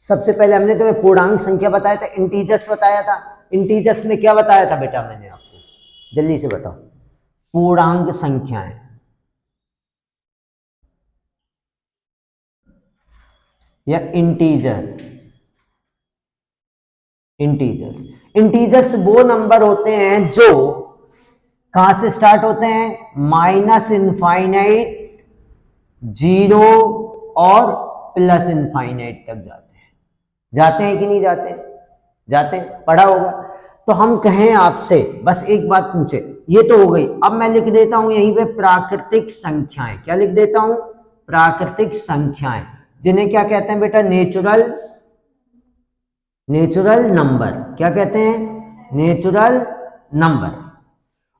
सबसे पहले हमने तुम्हें पूर्णांक संख्या बताया था, इंटीजर्स बताया था। इंटीजर्स में क्या बताया था बेटा मैंने आपको, जल्दी से बताओ। पूर्णांक संख्याएं या इंटीजर। इंटीजर्स, इंटीजर्स वो नंबर होते हैं जो कहां से स्टार्ट होते हैं, माइनस इनफाइनाइट, जीरो और प्लस इनफाइनाइट तक जाते हैं कि नहीं जाते हैं? जाते हैं, पढ़ा होगा। तो हम कहें आपसे बस एक बात पूछे, ये तो हो गई। अब मैं लिख देता हूं यहीं पे प्राकृतिक संख्याएं। क्या लिख देता हूं, प्राकृतिक संख्याएं, जिन्हें क्या कहते हैं बेटा, नेचुरल नंबर। क्या कहते हैं, नेचुरल नंबर।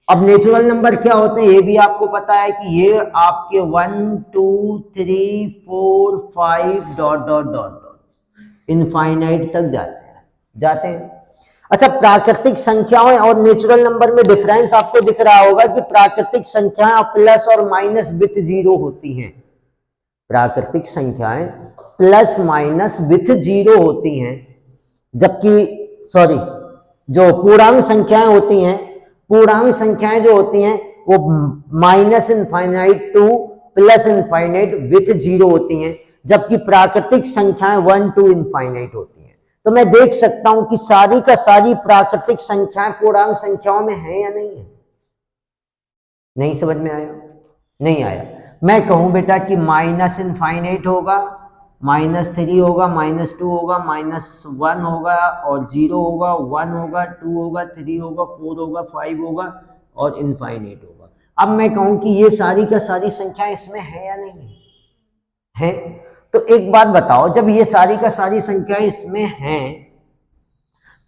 अब नेचुरल नंबर क्या होते हैं ये भी आपको पता है कि ये आपके 1 2 3 4 5 dot dot dot dot infinite तक जाते हैं। अच्छा, प्राकृतिक संख्याओं और नेचुरल नंबर में डिफरेंस आपको दिख रहा होगा कि प्राकृतिक संख्याएं प्लस और माइनस विथ जीरो होती हैं। प्राकृतिक संख्याएं प्लस माइनस विथ जीरो होती हैं, जबकि सॉरी, जो पूर्णांक संख्याएं होती हैं, पूर्णांक संख्याएं जो होती हैं वो minus infinite two plus infinite with zero होती हैं, जबकि प्राकृतिक संख्याएं 1 टू इनफाइनाइट होती हैं। तो मैं देख सकता हूं कि सारी का सारी प्राकृतिक संख्याएं पूर्णांक संख्याओं में है या नहीं है। नहीं समझ में आया, नहीं आया। मैं कहूं बेटा कि माइनस इनफाइनाइट होगा, -3 होगा, -2 होगा, -1 होगा और 0 होगा, 1 होगा, 2 होगा, 3 होगा, 4 होगा, 5 होगा और इनफाइनाइट होगा। अब मैं कहूं कि ये सारी का सारी संख्याएं इसमें है या नहीं है? तो एक बात बताओ, जब ये सारी का सारी संख्याएं इसमें हैं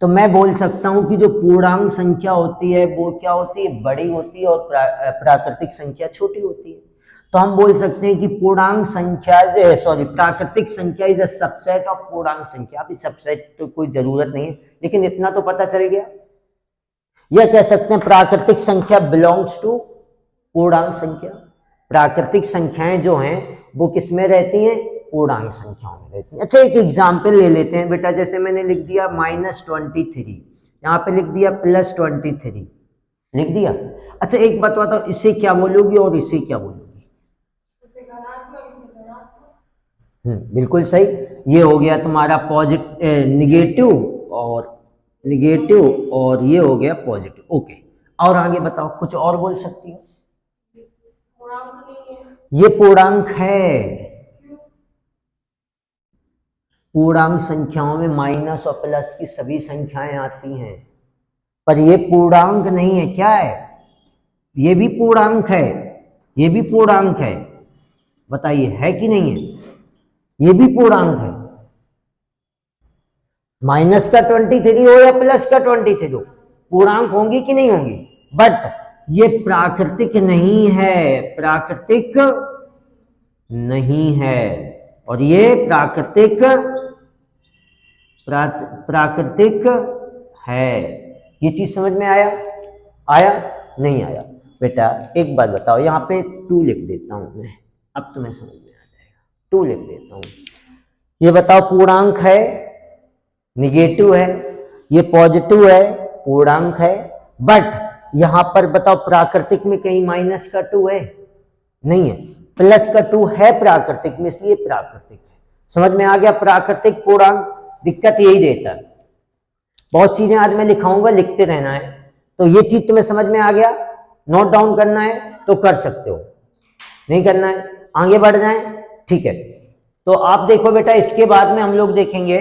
तो मैं बोल सकता हूं कि जो पूर्णांक संख्या होती है वो क्या होती है, बड़ी होती है, और प्राकृतिक संख्या छोटी होती है। तो हम बोल सकते हैं कि पूर्णांक संख्या प्राकृतिक संख्या इज अ सबसेट ऑफ पूर्णांक संख्या। अभी सबसेट तो कोई जरूरत नहीं है, लेकिन इतना तो पता चल गया। यह कह सकते हैं प्राकृतिक संख्या बिलोंग्स टू पूर्णांक संख्या। प्राकृतिक संख्याएं जो हैं वो किसमें रहती हैं, पूर्णांक संख्याओं में रहती है। अच्छा, एक एग्जाम्पल ले लेते हैं बेटा, जैसे मैंने लिख दिया -23, यहाँ पे लिख दिया +23, लिख दिया। अच्छा, एक बात बताओ, इसे क्या बोलोगी और इसे क्या बोलोगी? बिल्कुल सही। ये हो गया तुम्हारा निगेटिव और ये हो गया पॉजिटिव। ओके, और आगे बताओ, कुछ और बोल सकती हो? ये पूर्णांक है। पूर्णांक संख्याओं में माइनस और प्लस की सभी संख्याएं आती हैं, पर ये पूर्णांक नहीं है। क्या है? ये भी पूर्णांक है, ये भी पूर्णांक है। बताइए, है कि नहीं है? ये भी पूर्णांक है। माइनस का 23 हो या प्लस का 23 हो, पूर्णांक होंगी कि नहीं होंगी? बट ये प्राकृतिक नहीं है, प्राकृतिक नहीं है। और ये प्राकृतिक है। ये चीज समझ में आया? नहीं आया? बेटा एक बात बताओ, यहाँ पे 2 लिख देता हूं मैं, अब तुम्हें समझ में आ जाएगा। 2 लिख देता हूं। ये बताओ, पूर्णांक है, निगेटिव है, ये पॉजिटिव है, पूर्णांक है, बट यहां पर बताओ प्राकृतिक में कहीं माइनस का 2 है? नहीं है। प्लस का 2 है प्राकृतिक में, इसलिए प्राकृतिक है। समझ में आ गया? प्राकृतिक पूर्णांक दिक्कत यही देता है। बहुत चीजें आज मैं लिखाऊंगा, लिखते रहना है। तो ये चीज तुम्हें समझ में आ गया? नोट डाउन करना है तो कर सकते हो, नहीं करना है आगे बढ़ जाएं, ठीक है। तो आप देखो बेटा, इसके बाद में हम लोग देखेंगे।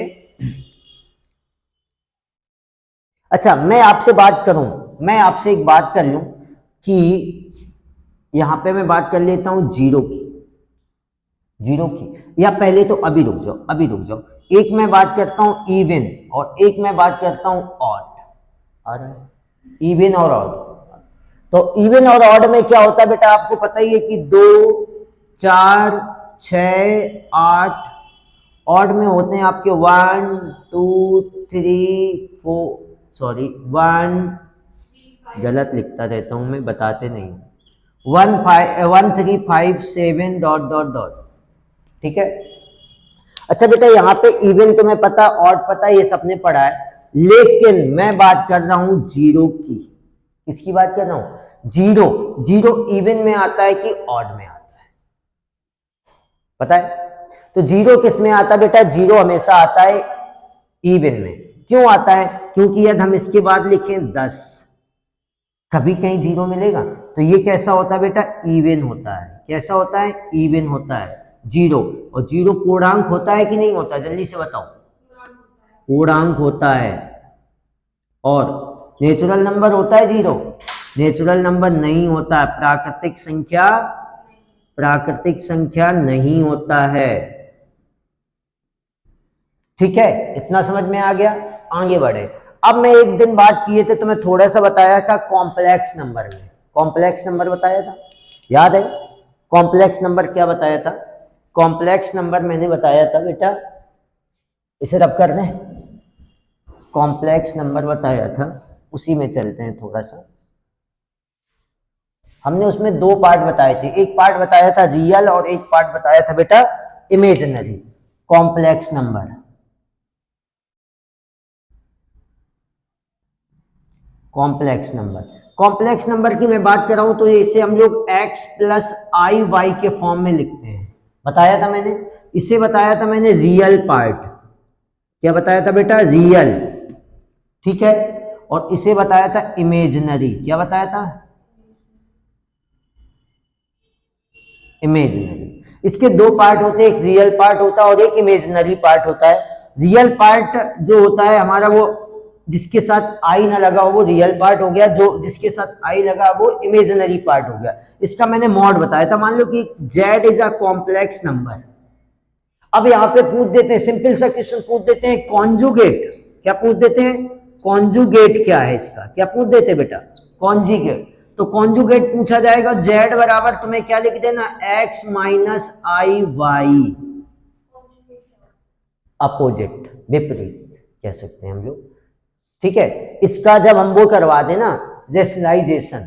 अच्छा, मैं आपसे बात करूं, मैं आपसे एक बात कर लूं कि यहां पे मैं बात कर लेता हूं जीरो की, या पहले तो अभी रुक जाओ। एक मैं बात करता हूं इवन और एक मैं बात करता हूं ऑड। आ रहा है? इवन और ऑड। तो इवन और ऑड में क्या होता है बेटा, आपको पता ही है कि 2 4 6 8, ऑड में होते हैं आपके 1 2 3 4, सॉरी 1, गलत लिखता रहता हूं मैं, बताते नहीं, 1 3 5 7 डॉट डॉट डॉट, ठीक है। अच्छा बेटा यहाँ पे इवन तुम्हें पता, ऑड पता, ये सबने पढ़ा है, लेकिन मैं बात कर रहा हूं जीरो की। किसकी बात कर रहा हूं? जीरो। जीरो इवन में आता है कि ऑड में आता है, पता है? तो जीरो किस में आता है बेटा? जीरो हमेशा आता है इवन में। क्यों आता है? क्योंकि यदि हम इसके बाद लिखें 10, कभी कहीं जीरो मिलेगा, तो ये कैसा होता है बेटा? इवन होता है। कैसा होता है? इवन होता है जीरो। और जीरो पूर्णांक होता है कि नहीं होता? जल्दी से बताओ। पूर्णांक होता है। और नेचुरल नंबर होता है जीरो? नेचुरल नंबर नहीं होता है। प्राकृतिक संख्या, प्राकृतिक संख्या नहीं होता है। ठीक है, इतना समझ में आ गया? आगे बढ़े। अब मैं एक दिन बात किए थे, तो मैं थोड़ा सा बताया था कॉम्प्लेक्स नंबर में। कॉम्प्लेक्स नंबर बताया था, याद है? कॉम्प्लेक्स नंबर क्या बताया था? कॉम्प्लेक्स नंबर मैंने बताया था बेटा, इसे रब कर दें, कॉम्प्लेक्स नंबर बताया था, उसी में चलते हैं थोड़ा सा। हमने उसमें दो पार्ट बताए थे, एक पार्ट बताया था रियल और एक पार्ट बताया था बेटा imaginary. Complex number, complex number, complex number की मैं बात कर रहा हूं तो इसे हम लोग x प्लस आई वाई के फॉर्म में लिखते हैं। बताया था मैंने, इसे बताया था मैंने रियल पार्ट। क्या बताया था बेटा? रियल। ठीक है, और इसे बताया था इमेजिनरी। क्या बताया था? इमेजिनरी। इसके दो पार्ट होते हैं, एक रियल पार्ट होता है और एक इमेजिनरी पार्ट होता है। रियल पार्ट जो होता है हमारा, वो जिसके साथ आई ना लगा हो वो रियल पार्ट हो गया, जो जिसके साथ आई लगा वो इमेजिनरी पार्ट हो गया। इसका मैंने मॉड बताया था। मान लो कि z is a complex number. अब यहाँ पे पूछ देते हैं, सिंपल सा क्वेश्चन पूछ देते हैं, कॉन्जुगेट। क्या पूछ देते हैं? कॉन्जुगेट क्या है इसका? क्या पूछ देते हैं बेटा? कॉन्जुगेट। तो कॉन्जुगेट पूछा जाएगा, z बराबर तुम्हें क्या लिख देना? x माइनस आई वाई, अपोजिट, विपरीत कह सकते हैं हम लोग। ठीक है, इसका जब हम वो करवा देना रेशनलाइजेशन,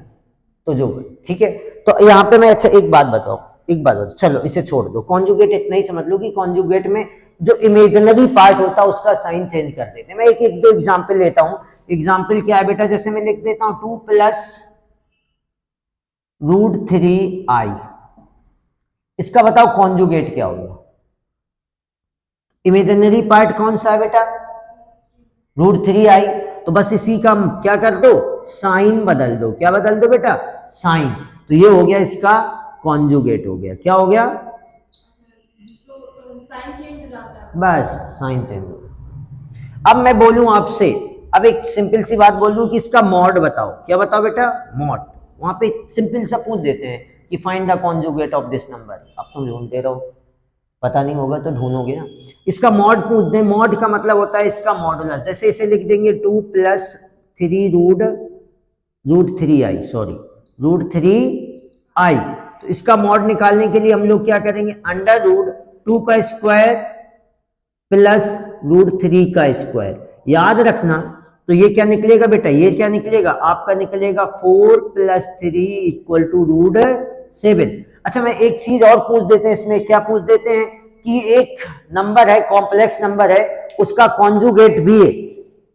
तो जो, ठीक है। तो यहाँ पे मैं, अच्छा एक बात बताओ, एक बात बताओ, चलो इसे छोड़ दो, कॉन्जुगेट इतना ही समझ लो कि कॉन्जुगेट में जो इमेजिनरी पार्ट होता है उसका साइन चेंज कर देते हैं। मैं एक एक दो एग्जांपल लेता हूं। एग्जांपल क्या है बेटा? जैसे मैं लिख देता हूं 2 प्लस रूट 3 आई, इसका बताओ कॉन्जुगेट क्या होगा? इमेजिनरी पार्ट कौन सा है बेटा? रूट 3 आई। तो बस इसी का क्या कर दो? साइन बदल दो। क्या बदल दो बेटा? साइन। तो ये हो गया इसका कॉन्जुगेट हो गया। क्या हो गया? बस साइन चेंज हो गया। अब मैं बोलूं आपसे, अब एक सिंपल सी बात बोल दूं कि इसका मॉड बताओ। क्या बताओ बेटा? मॉड। वहां पे सिंपल सा पूछ देते हैं कि find the conjugate of this number. अब तुम ढूंढते रहो, पता नहीं होगा तो ढूंढोगे ना। इसका मॉड पूछ दे, मॉड का मतलब होता है इसका मॉडुलस। जैसे इसे लिख देंगे 2 प्लस 3 रूट 3 आई, सॉरी रूट 3 आई। तो इसका मॉड निकालने के लिए हम लोग क्या करेंगे? अंडर रूट 2 का स्क्वायर प्लस रूट 3 का स्क्वायर। याद रखना, तो ये क्या निकलेगा बेटा? ये क्या निकलेगा आपका? निकलेगा 4 प्लस 3 इक्वल टू रूट 7। अच्छा मैं एक चीज और पूछ देते हैं इसमें। क्या पूछ देते हैं कि एक नंबर है, कॉम्प्लेक्स नंबर है, उसका कॉन्जुगेट भी है,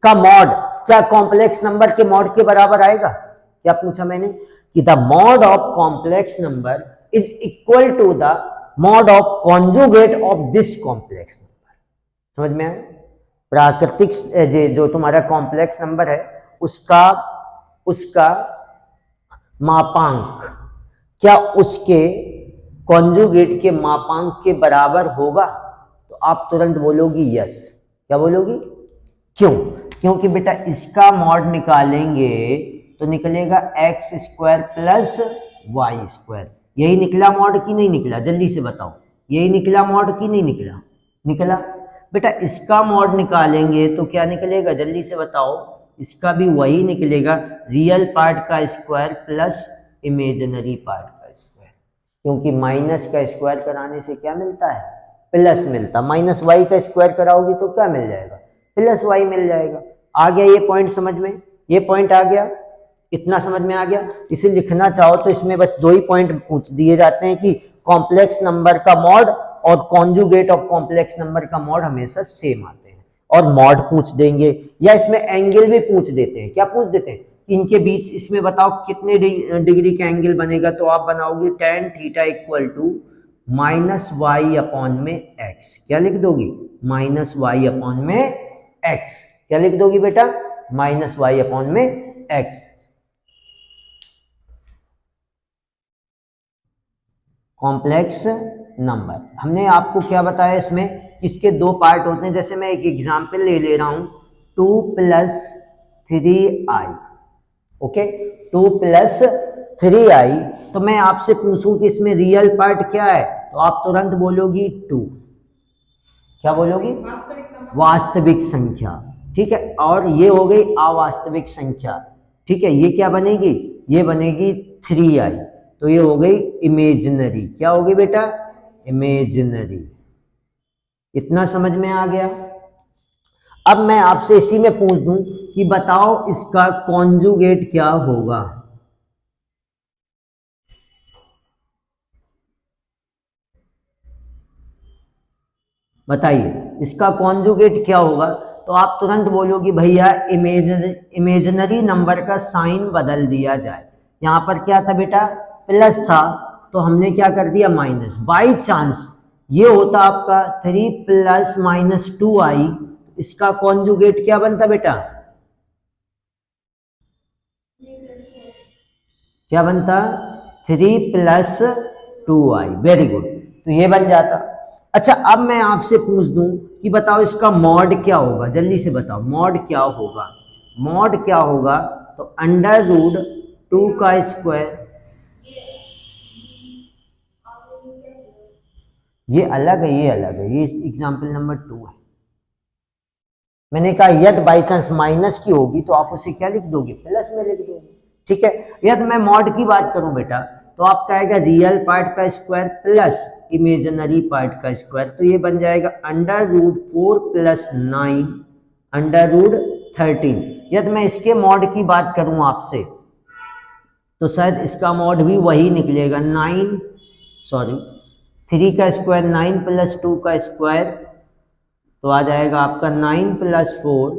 का मॉड क्या कॉम्प्लेक्स नंबर के मॉड के बराबर आएगा? क्या पूछा मैंने? कि the mod of complex number is equal to the mod of conjugate of this complex number. समझ में आया? प्राकृतिक जो तुम्हारा कॉम्प्लेक्स नंबर है उसका उसका मापांक क्या उसके कॉन्जुगेट के मापांक के बराबर होगा? तो आप तुरंत बोलोगी यस। क्या बोलोगी? क्यों? क्योंकि बेटा इसका मॉड निकालेंगे तो निकलेगा x square plus y square. यही निकला मॉड की नहीं निकला? जल्दी से बताओ, यही निकला मॉड की नहीं निकला? निकला। बेटा इसका मॉड निकालेंगे तो क्या निकलेगा? जल्दी से बताओ। इसका भी वही निकलेगा, रियल पार्ट का स्क्वायर प्लस इमेजिनरी पार्ट का स्क्वायर। क्योंकि माइनस का स्क्वायर कराने से क्या मिलता है? प्लस मिलता। माइनस वाई का स्क्वायर कराओगे तो क्या मिल जाएगा? प्लस वाई मिल जाएगा। आ गया ये पॉइंट समझ में? ये पॉइंट आ गया, इतना समझ में आ गया। इसे लिखना चाहो तो इसमें बस दो ही पॉइंट पूछ दिए जाते हैं कि कॉम्प्लेक्स नंबर का मॉड और कॉन्जुगेट ऑफ कॉम्प्लेक्स नंबर का मॉड हमेशा सेम आते हैं। और मॉड पूछ देंगे या इसमें एंगल भी पूछ देते हैं। क्या पूछ देते हैं? इनके बीच इसमें बताओ कितने डिग्री का एंगल बनेगा, तो आप बनाओगे tan theta equal to minus y upon में एक्स। क्या लिख दोगी? माइनस वाई अपॉन में एक्स। क्या लिख दोगी बेटा? माइनस वाई अपॉन में एक्स। कॉम्प्लेक्स नंबर हमने आपको क्या बताया इसमें? इसके दो पार्ट होते हैं। जैसे मैं एक एग्जांपल ले रहा हूं 2 + 3i। Okay, 2 + 3i। तो मैं आपसे पूछूं कि इसमें रियल पार्ट क्या है, तो आप तुरंत बोलोगी 2। क्या बोलोगी? वास्तविक संख्या। ठीक है, और ये हो गई अवास्तविक संख्या। ठीक है, ये क्या बनेगी? ये बनेगी 3i। तो ये हो गई इमेजिनरी। क्या होगी बेटा? इमेजिनरी। इतना समझ में आ गया? अब मैं आपसे इसी में पूछ दूं कि बताओ इसका कॉन्जुगेट क्या होगा। बताइए इसका कॉन्जुगेट क्या होगा। तो आप तुरंत बोलोगे भैया इमेजिनरी नंबर का साइन बदल दिया जाए। यहां पर क्या था बेटा? प्लस था, तो हमने क्या कर दिया? माइनस। बाई चांस ये होता आपका 3 + -2i, इसका कॉन्जुगेट क्या बनता बेटा? क्या बनता? 3 + 2i। वेरी गुड, तो ये बन जाता। अच्छा, अब मैं आपसे पूछ दूं कि बताओ इसका मॉड क्या होगा। जल्दी से बताओ मॉड क्या होगा। मॉड क्या होगा? तो √2 का स्क्वायर। ये अलग है, ये अलग है, ये एग्जाम्पल नंबर 2 है। मैंने कहा यदि बाई चांस माइनस की होगी तो आप उसे क्या लिख दोगे? प्लस में लिख दोगे। ठीक है, यदि मैं मॉड की बात करूं बेटा, तो आप कहेगा रियल पार्ट का स्क्वायर प्लस इमेजिनरी पार्ट का स्क्वायर। तो ये बन जाएगा √4 + 9 √13। यदि मैं इसके मॉड की बात करूं आपसे, तो शायद इसका मॉड भी वही निकलेगा। 3 का स्क्वायर 9 + 2 का स्क्वायर, तो आ जाएगा आपका 9 + 4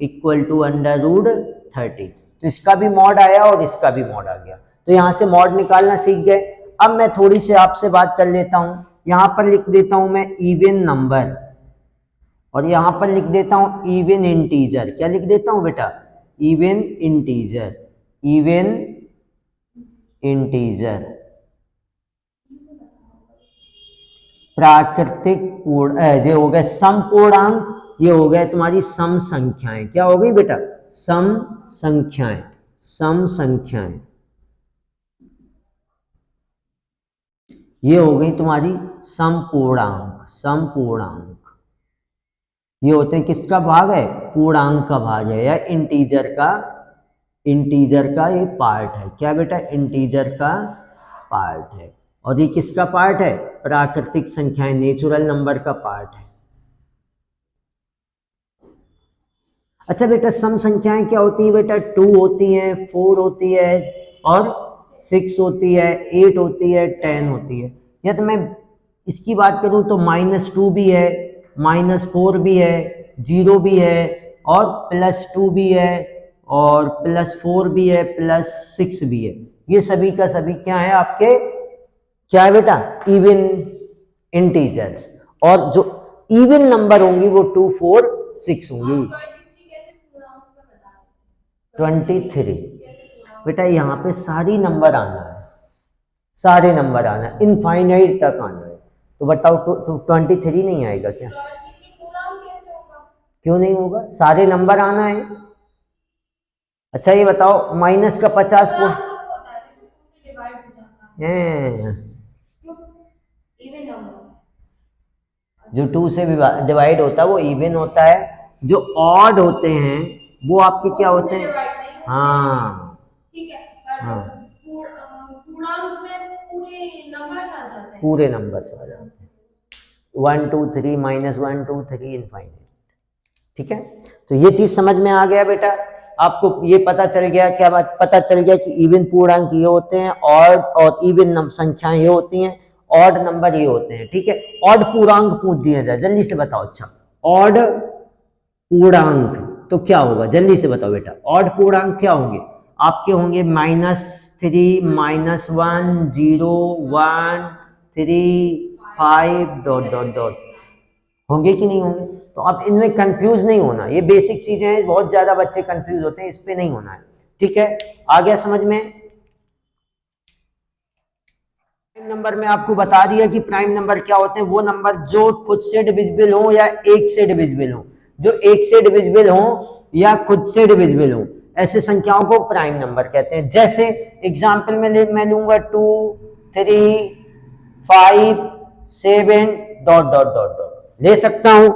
= √13। तो इसका भी मॉड आया और इसका भी मॉड आ गया। तो यहाँ से मॉड निकालना सीख गए। अब मैं थोड़ी सी आपसे बात कर लेता हूँ। यहाँ पर लिख देता हूँ मैं इवन नंबर, और यहाँ पर लिख देता हूँ इवन इंटीजर। क्या लिख देता हूँ बेटा? Even integer. इवन इंटीजर प्राकृतिक पूर्ण, ये हो गए सम पूर्णांक, ये हो गए तुम्हारी सम संख्याएं। क्या हो गई बेटा? सम संख्याएं। सम संख्याएं ये हो गई तुम्हारी सम पूर्णांक। सम पूर्णांक ये होते हैं किसका भाग है? पूर्णांक का भाग है, या इंटीजर का। इंटीजर का ये पार्ट है। क्या बेटा? इंटीजर का पार्ट है। और ये किसका पार्ट है? प्राकृतिक संख्याएं, नेचुरल नंबर का पार्ट है। अच्छा बेटा, सम संख्याएं क्या होती है बेटा? 2 होती हैं, 4 होती है, और 6 होती है, 8 होती है, 10 होती है। या तो मैं इसकी बात करूं तो -2 भी है, -4 भी है, 0 भी है, और +2 भी है, और +4 भी है, +6 भी है। ये सभी का सभी क्या है आपके? क्या है बेटा? Even integers. और जो इवन नंबर होंगी वो 2, 4, 6 होंगी। 23 बेटा, यहाँ पे सारी नंबर आना है, सारे नंबर आना है, इनफाइनाइट तक आना है। तो बताओ 23 नहीं आएगा क्या? क्यों नहीं होगा? सारे नंबर आना है। अच्छा ये बताओ माइनस का 50 जो 2 से डिवाइड होता है वो इवन होता है। जो ऑड होते हैं वो आपके क्या होते हैं? हाँ, हाँ, पूरे नंबर्स आ जाते हैं। 1 2 3 -1 2 3 इनफाइनाइट। ठीक है, तो ये चीज समझ में आ गया बेटा। आपको ये पता चल गया, क्या बात पता चल गया कि इवन पूर्णांक ये होते हैं, और इवन संख्याएं ये होती हैं, ऑड नंबर ये होते हैं, ठीक है। ऑड पूर्णांक पूछ दिया जाए, जल्दी से बताओ। अच्छा, ऑड पूर्णांक तो क्या होगा, जल्दी से बताओ बेटा। ऑड पूर्णांक क्या होंगे आपके? होंगे -3, -1, 0, 1, 3, 5 डॉट डॉट डॉट। होंगे कि नहीं होंगे? तो अब इनमें कंफ्यूज नहीं होना, ये बेसिक चीजें हैं, बहुत ज्यादा बच्चे कंफ्यूज होते हैं, इस पे नहीं होना है, ठीक है। आ गया समझ में? प्राइम नंबर में आपको बता दिया कि प्राइम नंबर क्या होते हैं। वो नंबर जो खुद से डिविजिबल हो या एक से डिविजिबल हो, जो एक से डिविजिबल हो या खुद से डिविजिबल हो, ऐसे संख्याओं को प्राइम नंबर कहते हैं। जैसे एग्जाम्पल में मैं लूंगा 2, 3, 5, 7 डॉट डॉट डॉट डॉट ले सकता हूं।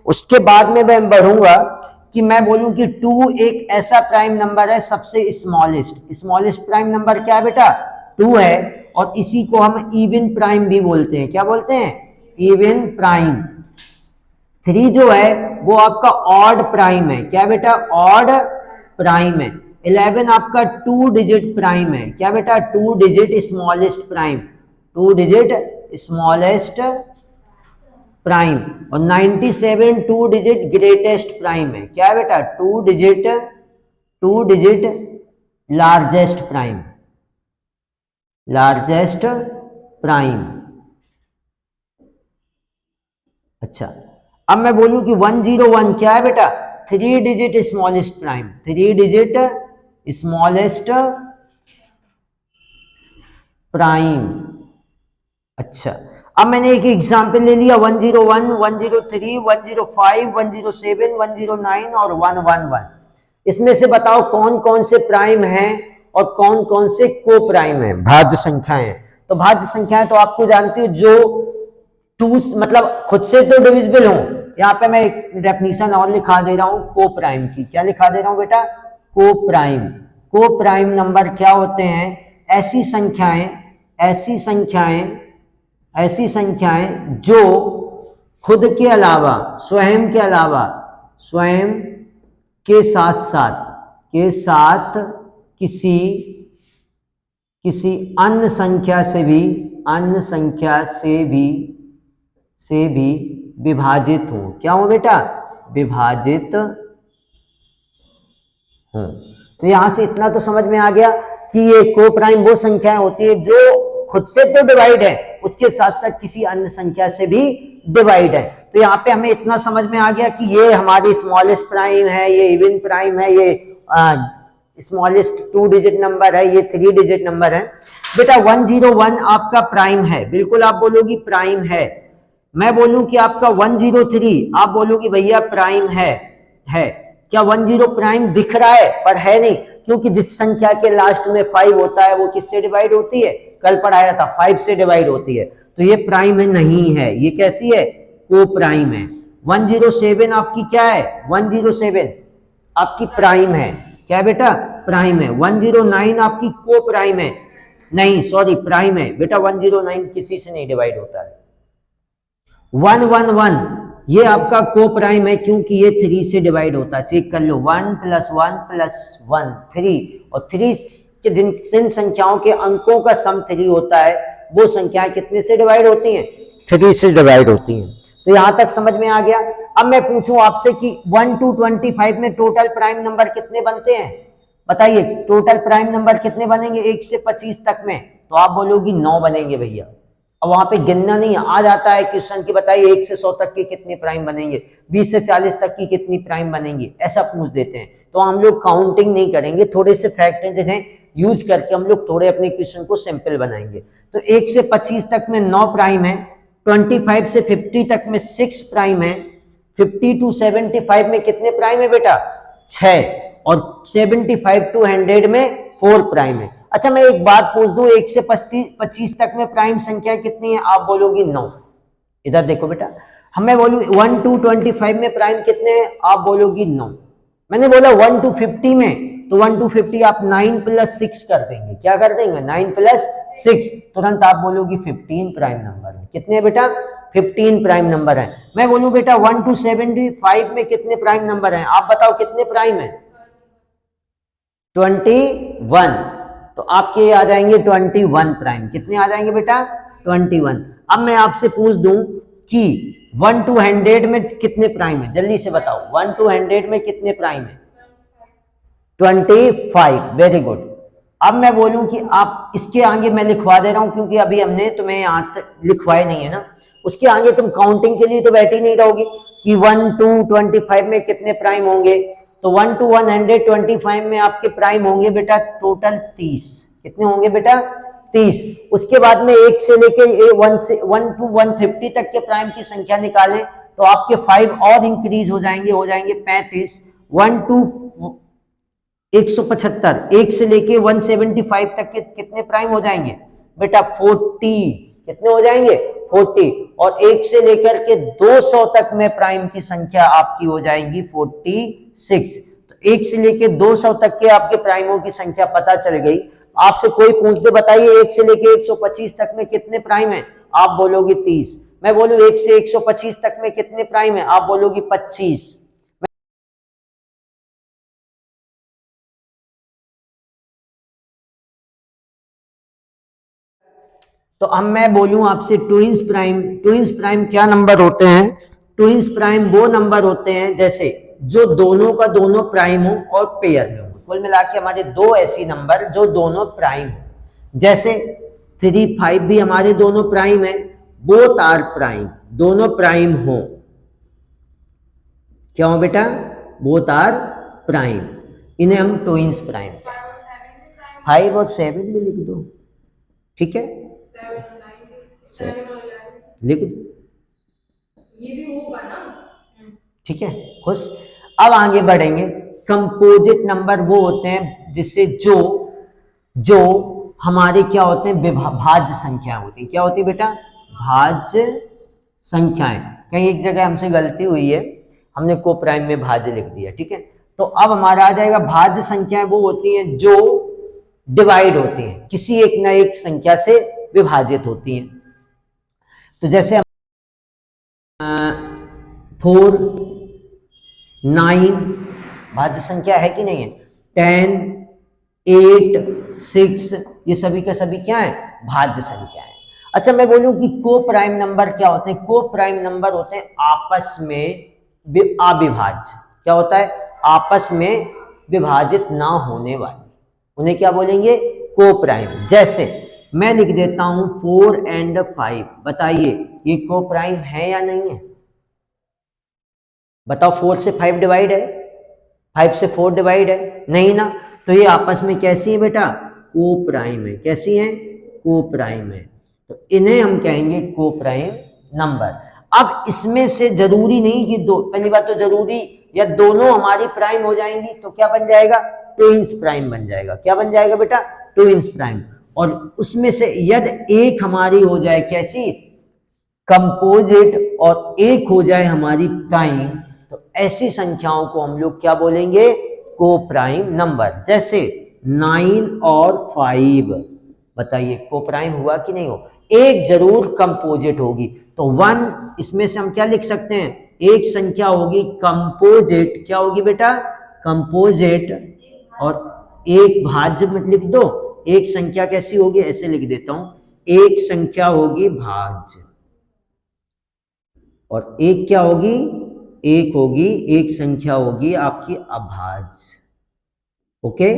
उसके बाद में मैं बढ़ूंगा कि मैं बोलूं कि 2 एक ऐसा प्राइम नंबर है, सबसे स्मॉलेस्ट प्राइम नंबर क्या है बेटा? 2 है। और इसी को हम इवन प्राइम भी बोलते हैं। क्या बोलते हैं? Even prime. 3 जो है वो आपका ऑड प्राइम है। क्या बेटा? ऑड प्राइम है। 11 आपका 2 डिजिट प्राइम है। क्या बेटा? 2 digit smallest prime, 2 digit smallest prime. और 97 2 डिजिट ग्रेटेस्ट प्राइम है। क्या है बेटा? 2 डिजिट लार्जेस्ट प्राइम। अच्छा, अब मैं बोलूं कि 101 क्या है बेटा? 3 digit smallest prime, 3 digit smallest prime. अच्छा, अब मैंने एक एग्जाम्पल ले लिया 101, 103, 105, 107, 109 और 111। इसमें से बताओ कौन कौन से प्राइम हैं और कौन कौन से को प्राइम हैं, भाज्य संख्याएं। तो भाज्य संख्याएं तो आपको जानती हो, जो टू मतलब खुद से तो डिविजिबल हो। यहाँ पे मैं एक डेफिनेशन और लिखा दे रहा हूं को प्राइम की। क्या लिखा दे रहा हूं बेटा? को प्राइम नंबर क्या होते हैं? ऐसी संख्याएं जो खुद के अलावा, स्वयं के साथ किसी अन्य संख्या से भी विभाजित हो। क्या हो बेटा? विभाजित हो। तो यहां से इतना तो समझ में आ गया कि ये को प्राइम वो संख्याएं होती है जो खुद से तो डिवाइड है, उसके साथ साथ किसी अन्य संख्या से भी डिवाइड है। तो यहाँ पे हमें इतना समझ में आ गया कि ये हमारी स्मॉलेस्ट प्राइम है, ये इवन प्राइम है, ये स्मॉलेस्ट 2 डिजिट नंबर है, ये 3 डिजिट नंबर है। बेटा 101 आपका प्राइम है, बिल्कुल आप बोलोगी प्राइम है। मैं बोलूं कि आपका 103, आप बोलोगी भैया प्राइम है। क्या 10 प्राइम दिख रहा है? पर है नहीं, क्योंकि जिस संख्या के लास्ट में 5 होता है वो किससे डिवाइड होती है? कल पढ़ाया था, 5 से डिवाइड होती है। तो ये प्राइम है नहीं है, ये कैसी है? को प्राइम है। 107 आपकी क्या है? 107 आपकी प्राइम है। क्या बेटा? प्राइम है। 109 आपकी को प्राइम है, नहीं सॉरी प्राइम है बेटा। 109 किसी से नहीं डिवाइड होता है। 111 ये आपका को प्राइम है, क्योंकि ये 3 से डिवाइड होता है। चेक कर लो, 1 + 1 + 1 3, और 3 के जिन संख्याओं के अंकों का सम 3 होता है, वो संख्याएं कितने से डिवाइड होती हैं? 3 से डिवाइड होती हैं। तो यहां तक समझ में आ गया। अब मैं पूछूं आपसे कि 1 to 25 में टोटल प्राइम नंबर कितने बनते हैं? बताइए, टोटल प्राइम नंबर कितने बनेंगे 1 से 25 तक में? तो आप बोलोगी 9 बनेंगे भैया। अब वहां पे गिनना नहीं आ जाता है क्वेश्चन की, बताइए 1 से 100 तक के कितने प्राइम बनेंगे, 20 से 40 तक की कितनी प्राइम बनेंगी, ऐसा पूछ देते हैं। तो हम लोग काउंटिंग नहीं करेंगे, थोड़े से फैक्ट जिन्हें यूज करके हम लोग थोड़े अपने क्वेश्चन को सिंपल बनाएंगे। तो 1 से 25 तक में 9 प्राइम है, 25 से 50 तक में 6 प्राइम है, 50 to 75 में कितने प्राइम है बेटा? 6, और 75 to 100 में 4 प्राइम है। अच्छा, मैं एक बात पूछ दूं, 1 से 25 तक में प्राइम संख्या कितनी है? आप बोलोगी 9। इधर देखो बेटा, हमें बोलू 1 to 25 में प्राइम कितने हैं? आप बोलोगी 9। मैंने बोला 1 to 50 में, तो 1 to 50 आप 9 + 6 कर देंगे। क्या कर देंगे? 9 + 6, तुरंत आप बोलोगी 15 प्राइम नंबर है। कितने है बेटा? 15 प्राइम नंबर है। मैं बोलूं बेटा 1 to 75 में कितने प्राइम नंबर हैं? आप बताओ कितने प्राइम है? 21। तो आपके आ जाएंगे 21 प्राइम। कितने आ जाएंगे बेटा? 21। अब मैं आपसे पूछ दूं कि 1 to 100 में कितने प्राइम है, जल्दी से बताओ 1 to 100 में कितने प्राइम है? 25। Very good. अब मैं बोलूं कि आप इसके आगे मैं लिखवा दे रहा हूं क्योंकि अभी हमने तुम्हें यहां तक लिखवाए नहीं है ना, उसके आगे तुम काउंटिंग के लिए तो बैठ ही नहीं रहोगे कि 1 to 25 में कितने प्राइम होंगे। तो 1 to 125 में आपके प्राइम होंगे बेटा टोटल 30। कितने होंगे बेटा? 30। उसके बाद में 1 से लेके 1 to 150 तक के प्राइम की संख्या निकालें तो आपके 5 और इंक्रीज हो जाएंगे 35। 1 to 175, 1 से लेके 175 तक के कितने प्राइम हो जाएंगे बेटा? 40। कितने हो जाएंगे? 40। और 1 से लेकर के 200 तक में प्राइम की संख्या आपकी हो जाएगी 46। तो 1 से लेके 200 तक के आपके प्राइमों की संख्या पता चल गई। आपसे कोई पूछ दे बताइए 1 से लेके 125 तक में कितने प्राइम है, आप बोलोगे 30। मैं बोलूं 1 से 125 तक में कितने प्राइम है, आप बोलोगे 25। तो अब मैं बोलूं आपसे ट्विंस प्राइम, ट्विंस प्राइम क्या नंबर होते हैं? ट्विंस प्राइम वो नंबर होते हैं जैसे जो दोनों का दोनों प्राइम हो और पेयर में हो। कुल मिला के हमारे दो ऐसी नंबर जो दोनों प्राइम हो, जैसे 3, 5 भी हमारे दोनों प्राइम है, बोथ आर प्राइम, दोनों प्राइम हो। क्या हो बेटा? बोथ आर प्राइम, इन्हें हम ट्विंस प्राइम। 5 और 7 भी लिख दो, ठीक है, लिख दो, ये भी होगा ना, ठीक है, खुश। अब आगे बढ़ेंगे। कंपोजिट नंबर वो होते हैं जिससे जो जो हमारे क्या होते हैं, भाज्य संख्या होती है। क्या होती है बेटा? भाज्य संख्याएं। कहीं एक जगह हमसे गलती हुई है, हमने को प्राइम में भाज्य लिख दिया, ठीक है। तो अब हमारा आ जाएगा भाज्य संख्याएं वो होती हैं जो डिवाइड होती हैं, किसी एक न एक संख्या से विभाजित होती हैं। तो जैसे 4, 9 भाज्य संख्या है कि नहीं है, 10, 8, 6 ये सभी का सभी क्या है? भाज्य संख्या है। अच्छा मैं बोलूं कि को प्राइम नंबर क्या होते हैं? को प्राइम नंबर होते हैं आपस में अविभाज्य। क्या होता है? आपस में विभाजित ना होने वाले, उन्हें क्या बोलेंगे? को प्राइम। जैसे मैं लिख देता हूं 4 and 5, बताइए ये को प्राइम है या नहीं है? बताओ 4 से 5 डिवाइड है, 5 से 4 डिवाइड है? नहीं ना। तो ये आपस में कैसी है बेटा? को प्राइम है। कैसी है? को प्राइम है। तो इन्हें हम कहेंगे को प्राइम नंबर। अब इसमें से जरूरी नहीं कि दो, पहली बात तो जरूरी या दोनों हमारी प्राइम हो जाएंगी तो क्या बन जाएगा? ट्विंस प्राइम बन जाएगा। क्या बन जाएगा बेटा? Twins prime. और उसमें से यदि एक हमारी हो जाए कैसी? कंपोजिट, और एक हो जाए हमारी प्राइम, तो ऐसी संख्याओं को हम लोग क्या बोलेंगे? को प्राइम नंबर। जैसे 9 और 5, बताइए को प्राइम हुआ कि नहीं हो? एक जरूर कंपोजिट होगी। तो 1 इसमें से हम क्या लिख सकते हैं? एक संख्या होगी कंपोजिट। क्या होगी बेटा? कंपोजिट। और एक भाज्य में लिख दो। एक संख्या कैसी होगी? ऐसे लिख देता हूं, एक संख्या होगी भाज्य और एक क्या होगी? एक होगी, एक संख्या होगी आपकी अभाज्य। ओके,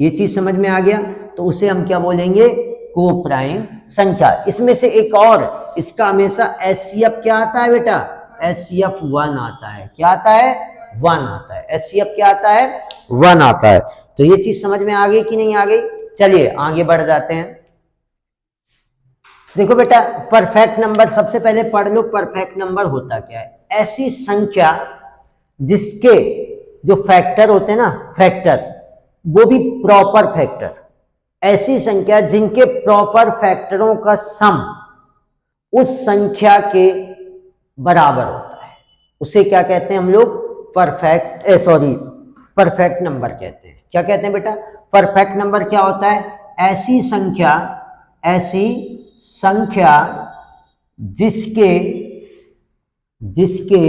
ये चीज समझ में आ गया? तो उसे हम क्या बोलेंगे? को प्राइम संख्या। इसमें से एक और, इसका हमेशा एचसीएफ क्या आता है बेटा? एचसीएफ 1 आता है। क्या आता है? 1 आता है। एचसीएफ क्या आता है? 1 आता है। तो ये चीज समझ में आ गई कि नहीं आ गई? चलिए आगे बढ़ जाते हैं। देखो बेटा, परफेक्ट नंबर सबसे पहले पढ़ लो। परफेक्ट नंबर होता क्या है? ऐसी संख्या जिसके जो फैक्टर होते हैं ना, फैक्टर, वो भी प्रॉपर फैक्टर, ऐसी संख्या जिनके प्रॉपर फैक्टरों का सम उस संख्या के बराबर होता है, उसे क्या कहते हैं हम लोग? परफेक्ट नंबर कहते हैं। क्या कहते हैं बेटा? परफेक्ट नंबर क्या होता है? ऐसी संख्या जिसके जिसके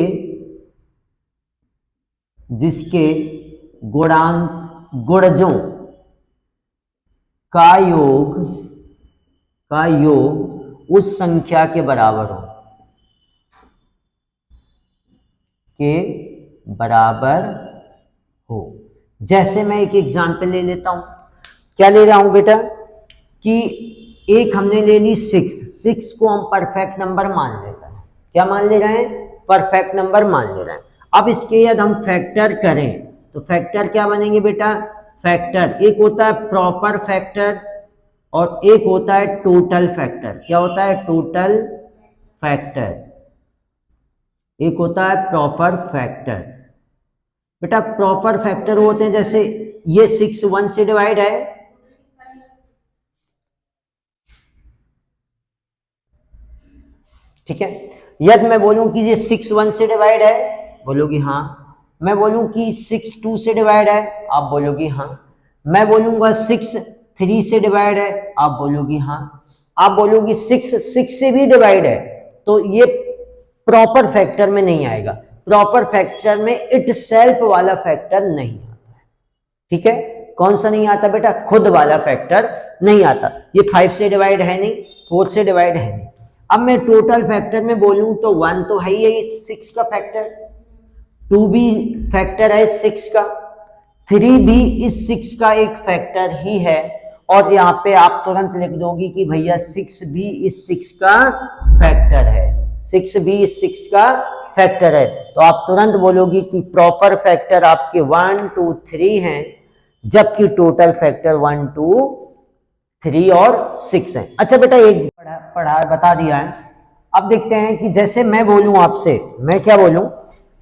जिसके गुणजों का योग उस संख्या के बराबर हो, के बराबर हो। जैसे मैं एक एग्जांपल ले लेता हूं, क्या ले रहा हूं बेटा कि एक हमने ले ली 6 को हम परफेक्ट नंबर मान ले रहे हैं। क्या मान ले रहे हैं? परफेक्ट नंबर मान ले रहे हैं। अब इसके यदि हम फैक्टर करें तो फैक्टर क्या बनेंगे बेटा? फैक्टर एक होता है प्रॉपर फैक्टर और एक होता है टोटल फैक्टर। क्या होता है? Total factor. एक होता है प्रॉपर फैक्टर। बेटा प्रॉपर फैक्टर होते हैं, जैसे ये 6 1 से डिवाइड है, ठीक है। यदि मैं बोलूं कि ये 6 1 से डिवाइड है, बोलोगी हाँ। मैं बोलूं कि 6 2 से डिवाइड है, आप बोलोगी हाँ। मैं बोलूंगा 6 3 से डिवाइड है, आप बोलोगी हाँ। आप बोलोगी 6 6 से भी डिवाइड है, तो ये प्रॉपर फैक्टर में नहीं आएगा। प्रॉपर फैक्टर में इट सेल्फ वाला फैक्टर नहीं आता है, ठीक है। कौन सा नहीं आता बेटा? खुद वाला फैक्टर नहीं आता। ये 5 से डिवाइड है नहीं, 4 से डिवाइड है नहीं। अब मैं टोटल फैक्टर में बोलूं तो 1 तो है ही 6 का फैक्टर, 2 भी फैक्टर है 6 का, 3 भी इस 6 का एक फैक्टर ही है। और यहाँ पे आप तुरंत लिख दोगी कि भैया 6 भी इस 6 का फैक्टर है, 6 भी इस 6 का फैक्टर है। तो आप तुरंत बोलोगी कि प्रॉपर फैक्टर आपके 1 2 3 हैं, जबकि टोटल फैक्टर 1 2 3 और 6 है। अच्छा बेटा एक पढ़ा बता दिया है। अब देखते हैं कि जैसे मैं बोलूं आपसे, मैं क्या बोलूं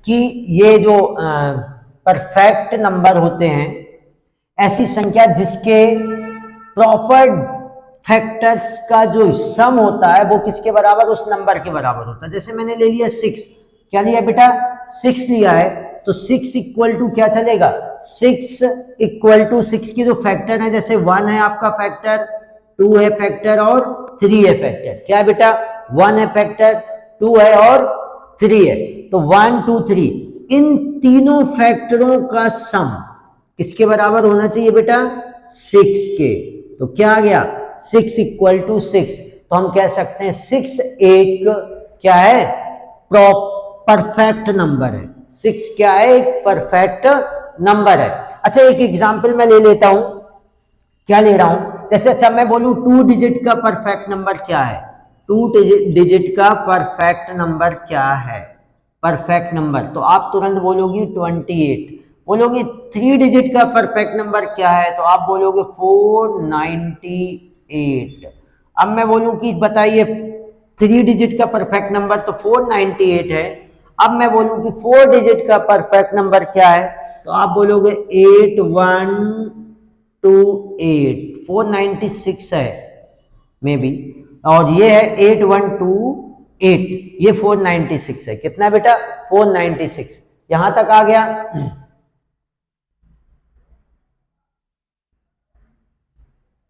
कि ये जो परफेक्ट नंबर होते हैं, ऐसी संख्या जिसके प्रॉपर फैक्टर्स का जो सम होता है वो किसके बराबर? उस नंबर के बराबर होता है। जैसे मैंने ले लिया 6, क्या लिया बेटा? 6 लिया है, तो 6 इक्वल टू क्या चलेगा? 6 इक्वल टू 6 की जो फैक्टर है, जैसे 1 है आपका फैक्टर, 2 है फैक्टर और 3 है फैक्टर। क्या है बेटा? 1 है फैक्टर, 2 है और 3 है। तो 1 2 3 इन तीनों फैक्टरों का सम किसके बराबर होना चाहिए बेटा? 6 के। तो क्या आ गया? 6 इक्वल टू 6। तो हम कह सकते हैं 6 एक क्या है? परफेक्ट नंबर है। 6 क्या है? एक परफेक्ट नंबर है। अच्छा एक एग्जांपल मैं ले लेता हूं। क्या ले रहा हूं? जैसे अच्छा मैं बोलूं 2 डिजिट का परफेक्ट नंबर क्या है? 2 डिजिट का परफेक्ट नंबर क्या है? परफेक्ट नंबर तो आप तुरंत बोलोगी 28। बोलोगे 3 डिजिट का परफेक्ट नंबर क्या है? तो आप बोलोगे 498। अब मैं बोलूं कि बताइए 3 डिजिट का परफेक्ट नंबर तो 498 है। अब मैं बोलूं कि 4 डिजिट का परफेक्ट नंबर क्या है? तो आप बोलोगे 8128। 496 है मे बी, और ये है 8128, ये 496 है। कितना बेटा? 496। यहां तक आ गया।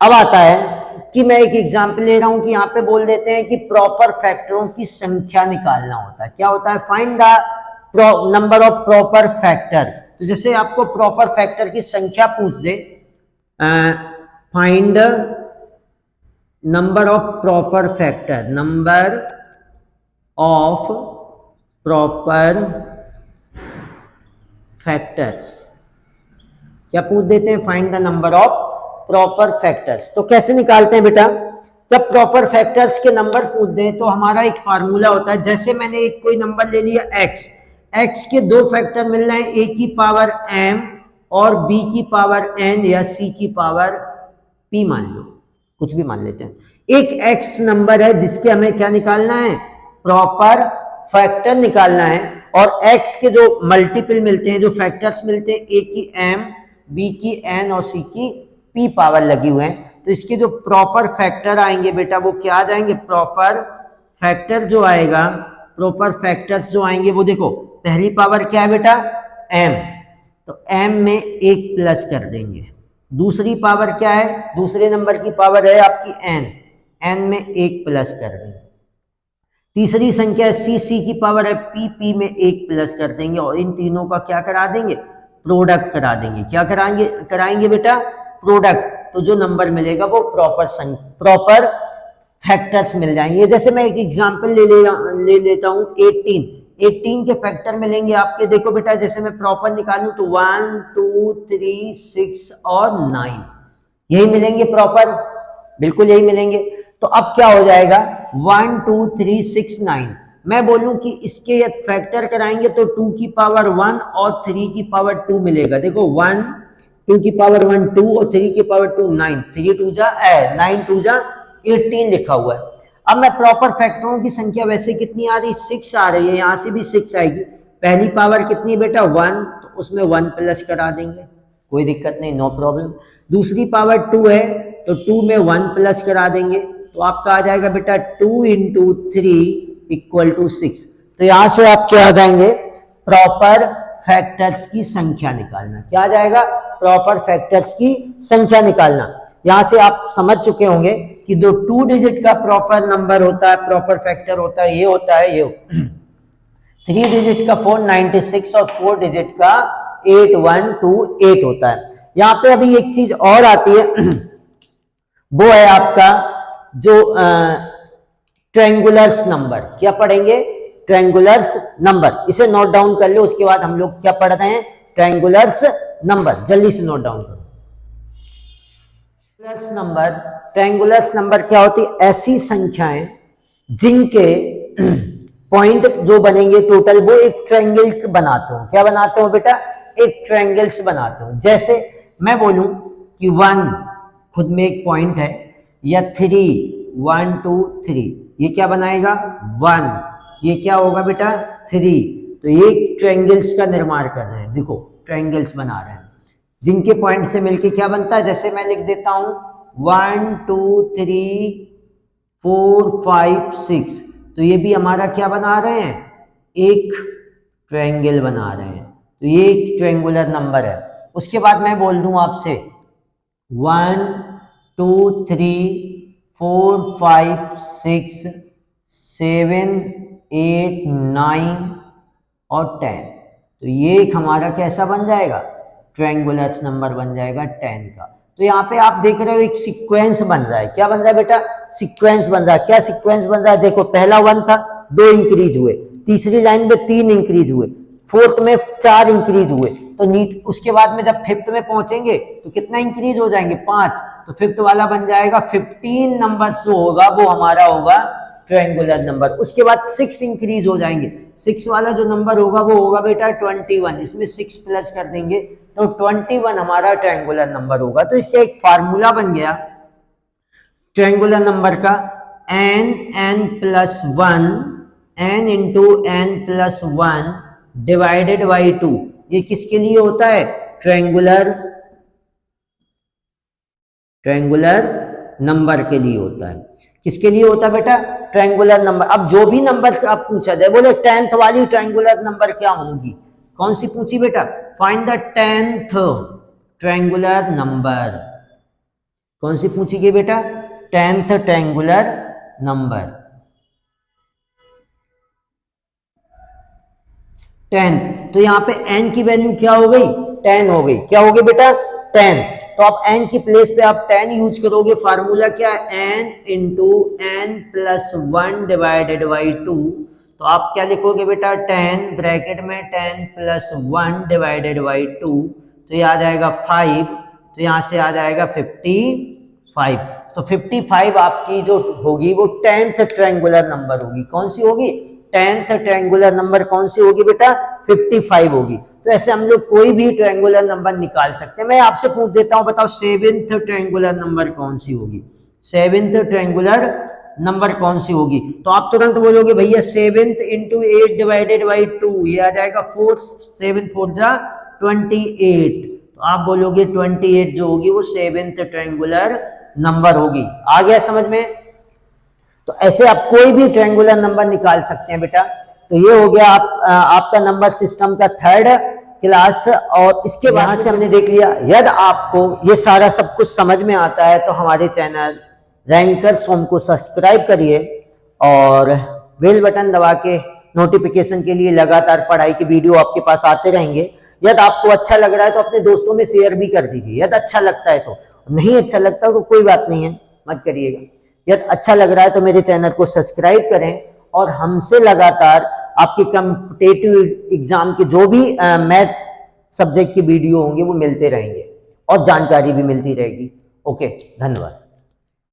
अब आता है कि मैं एक एग्जांपल ले रहा हूं कि यहां पे बोल देते हैं कि प्रॉपर फैक्टरों की संख्या निकालना होता है। क्या होता है? Find the number of proper factor. तो जैसे आपको प्रॉपर फैक्टर की संख्या पूछ दे, find number of proper factor, number of proper factors, क्या पूछ देते हैं? Find the number of proper factors. तो कैसे निकालते हैं बेटा? जब प्रॉपर फैक्टर्स के नंबर पूछ दें तो हमारा एक फार्मूला होता है। जैसे मैंने एक कोई नंबर ले लिया x, x के 2 फैक्टर मिल रहे हैं, a की पावर m और b की पावर n या c की पावर p, मान लो कुछ भी मान लेते हैं। एक x नंबर है जिसके हमें क्या निकालना है? प्रॉपर फैक्टर निकालना है। और x के जो मल्टीपल मिलते हैं, जो फैक्टर्स मिलते हैं, a की m, b की n और c की p पावर लगी हुए हैं, तो इसके जो प्रॉपर फैक्टर आएंगे बेटा वो क्या आ जाएंगे? प्रॉपर फैक्टर जो आएगा, प्रॉपर फैक्टर्स जो आएंगे वो देखो, पहली पावर क्या है बेटा? m, तो m में 1 प्लस कर देंगे। दूसरी पावर क्या है? दूसरे नंबर की पावर है आपकी n, n में 1 प्लस कर देंगे। तीसरी संख्या c, c की पावर है p, p में 1 प्लस कर देंगे। और इन तीनों का क्या करा देंगे? प्रोडक्ट करा देंगे। क्या कराएंगे बेटा? प्रोडक्ट। तो जो नंबर मिलेगा वो प्रॉपर फैक्टर्स मिल जाएंगे। जैसे मैं एक एग्जांपल ले लेता हूँ 18 के फैक्टर मिलेंगे आपके। देखो बेटा जैसे मैं प्रॉपर निकालूं तो 1 2 3 6 और 9 यही मिलेंगे प्रॉपर, बिल्कुल यही मिलेंगे। तो अब क्या हो जाएगा 1 2 3 6 9। मैं बोलूं कि इसके यदि फैक्टर कराएंगे तो 2 की पावर 1 और 3 की पावर 2 मिलेगा। देखो 1 2 की पावर 1 2 और 3 की पावर 2 9, 3 2 जा 9 2 जा 18 लिखा हुआ है। अब मैं प्रॉपर फैक्टरों की संख्या वैसे कितनी आ रही 6 आ रही है, यहां से भी 6 आएगी। पहली पावर कितनी बेटा 1, तो उसमें 1 प्लस करा देंगे, कोई दिक्कत नहीं, नो प्रॉब्लम। दूसरी पावर 2 है तो 2 में 1 प्लस करा देंगे, तो आपका आ जाएगा बेटा 2 इंटू 3 इक्वल टू 6। तो यहां से आप क्या आ जाएंगे प्रॉपर फैक्टर्स की संख्या निकालना। क्या आ जाएगा प्रॉपर फैक्टर्स की संख्या निकालना। यहां से आप समझ चुके होंगे कि जो 2 डिजिट का प्रॉपर नंबर होता है, प्रॉपर फैक्टर होता है, ये होता है ये 3 डिजिट का 496 और 4 डिजिट का 8128 होता है। यहां पे अभी एक चीज और आती है वो है आपका जो ट्रायंगुलर्स नंबर। क्या पढ़ेंगे ट्रायंगुलर्स नंबर, इसे नोट डाउन कर लो। उसके बाद हम लोग क्या पढ़ रहे हैं ट्रायंगुलर्स नंबर, जल्दी से नोट डाउन करो। ट्रायंगुलर्स नंबर क्या होती है, ऐसी संख्याएं जिनके पॉइंट जो बनेंगे टोटल वो एक ट्रायंगल बनाते हो। क्या बनाते हो बेटा एक ट्रायंगल्स बनाते हो। जैसे मैं बोलूं कि 1 खुद में एक पॉइंट है, या 3 1 2 3 ये क्या बनाएगा 1, ये क्या होगा बेटा 3। तो ये ट्रायंगल्स का निर्माण कर रहे हैं, देखो ट्रायंगल्स बना रहे हैं जिनके पॉइंट से मिलके क्या बनता है। जैसे मैं लिख देता हूं 1 2 3 4 5 6, तो ये भी हमारा क्या बना रहे हैं एक ट्रायंगल बना रहे हैं। तो ये एक ट्रायंगुलर नंबर है। उसके बाद मैं बोल दूं आपसे 1 2 3 4 5 6 7 8 9 और 10, तो ये एक हमारा कैसा बन जाएगा ट्रायंगुलर नंबर बन जाएगा 10 का। तो यहाँ पे आप देख रहे हो एक सीक्वेंस बन रहा है। क्या बन रहा है बेटा सीक्वेंस बन रहा है। क्या सीक्वेंस बन रहा है, देखो पहला 1 था 2 इंक्रीज हुए, तीसरी लाइन में 3 इंक्रीज हुए, फोर्थ में 4 इंक्रीज हुए, तो नीट उसके बाद में जब फिफ्थ में पहुंचेंगे तो कितना इंक्रीज हो जाएंगे 5, तो फिफ्थ वाला बन जाएगा 15 नंबर जो होगा वो हमारा होगा ट्रायंगुलर नंबर। उसके बाद 6 इंक्रीज हो जाएंगे, 6 वाला जो नंबर होगा वो होगा बेटा 21, इसमें 6 प्लस कर देंगे तो 21 हमारा ट्रायंगुलर नंबर होगा। तो इसका एक फार्मूला बन गया ट्रायंगुलर नंबर का n plus 1 n into n plus 1 divided by 2। ये किसके लिए होता है ट्रायंगुलर नंबर के लिए होता है। किसके लिए होता है बेटा ट्रायंगुलर नंबर। अब जो भी नंबर आप पूछा जाए, बोले 10th वाली ट्रायंगुलर नंबर क्या होगी, कौन सी पूछी बेटा find the 10th triangular number, कौन सी पूछी गई बेटा 10th ट्रायंगुलर नंबर 10। तो यहाँ पे n की वैल्यू क्या हो गई 10 हो गई। क्या हो गई बेटा 10, तो आप n की प्लेस पे आप 10 यूज करोगे। फार्मूला क्या है n into n plus 1 divided by 2। तो आप क्या लिखोगे बेटा 10 ब्रैकेट में 10 प्लस 1 डिवाइडेड बाई 2, तो ये आ जाएगा 5, तो यहाँ से आ जाएगा 55। तो 55 आपकी जो होगी वो 10th ट्रायंगुलर नंबर होगी। कौन सी होगी 10th ट्रायंगुलर नंबर कौन सी होगी बेटा 55 होगी। तो ऐसे हम लोग कोई भी ट्रायंगुलर नंबर निकाल सकते हैं। मैं आपसे पूछ देता हूं बताओ 7th ट्रायंगुलर नंबर कौन सी होगी, 7th ट्रायंगुलर नंबर कौन सी होगी। तो आप तुरंत बोलोगे भैया 7th इंटू 8 डिवाइडेड बाई 2, ये आ जाएगा 4 7 4 जा 28। तो आप बोलोगे 28 जो होगी वो 7th ट्रायंगुलर नंबर होगी। आ गया समझ में। तो ऐसे आप कोई भी ट्रायंगुलर नंबर निकाल सकते हैं बेटा। तो ये हो गया आपका नंबर सिस्टम का 3rd क्लास। और इसके बाद से हमने देख लिया यदि आपको ये सारा सब कुछ समझ में आता है तो हमारे चैनल रैंकर्स होम को सब्सक्राइब करिए और बेल बटन दबा के नोटिफिकेशन के लिए लगातार पढ़ाई के वीडियो आपके पास आते रहेंगे। यदि आपको अच्छा लग रहा है तो अपने दोस्तों में शेयर भी कर दीजिए, यदि अच्छा लगता है तो। नहीं अच्छा लगता तो कोई बात नहीं है, मत करिएगा। यदि अच्छा लग रहा है तो मेरे चैनल को सब्सक्राइब करें और हमसे लगातार आपके कॉम्पिटेटिव एग्जाम के जो भी मैथ सब्जेक्ट की वीडियो होंगे वो मिलते रहेंगे और जानकारी भी मिलती रहेगी। ओके, धन्यवाद।